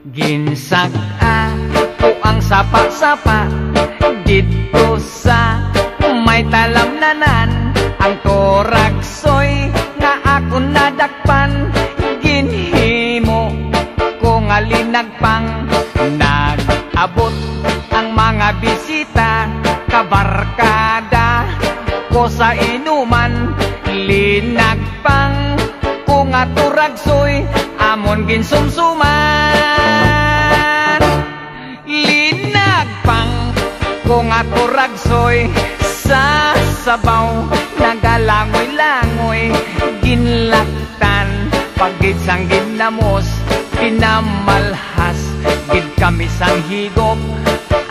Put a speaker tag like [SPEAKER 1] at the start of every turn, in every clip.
[SPEAKER 1] Ginsag-a ko ang sapa-sapa dito sa may talamnanan. Ang toragsoy nga ako nadakpan, ginhimo ko nga linagpang. Nag-abot ang mga bisita, kabarkada ko sa inuman. Linagpang ko nga toragsoy, amon ginsumsuman. Linagpang ko nga toragsoy sa sabaw, nagalangoy-langoy, ginlaktan. Pagit sang ginamos, pinamalhas, gid kami sang higop.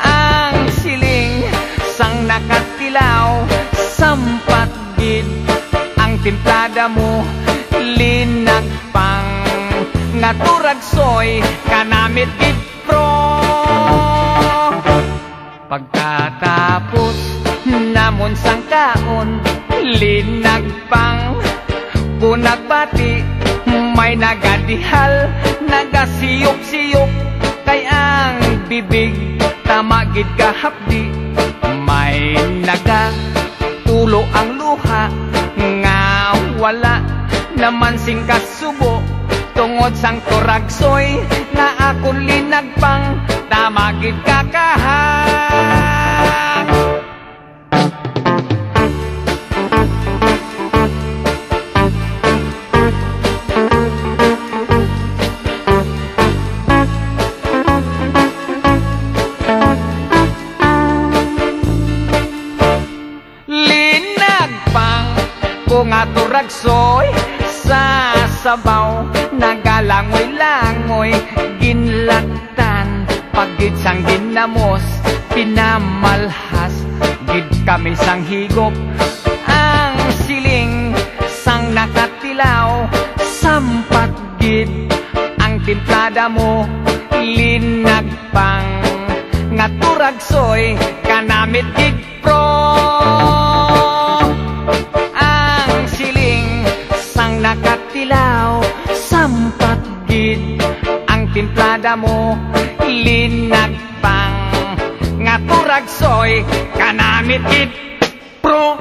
[SPEAKER 1] Ang siling sang nakatilaw, sampat gid ang timplada mo. Linagpang nga toragsoy, kanamit gid pro. Pagkatapos namon sang kaon, linagpang ko nagbati. May nagadihal, nagasiyop-siyop, kay ang bibig tamagid kahapdi. May nagatulo ang luha, nga wala naman sing kasubo. Tungod sang toragsoy na akong linagpang, tamagid kakahak. Linagpang ko nga toragsoy sa sabaw, nagalangoy-langoy, ginlaktan. Pagit sang ginamos, pinamalhas, gid kami sang higop. Ang siling sang nakatilaw, sampat gid ang timplada mo. Linagpang nga toragsoy, kanamit gid pro. Ang siling sang nakatilaw, sampat gid ang timplada mo. Linagpang nga toragsoy, kanamit gid pro.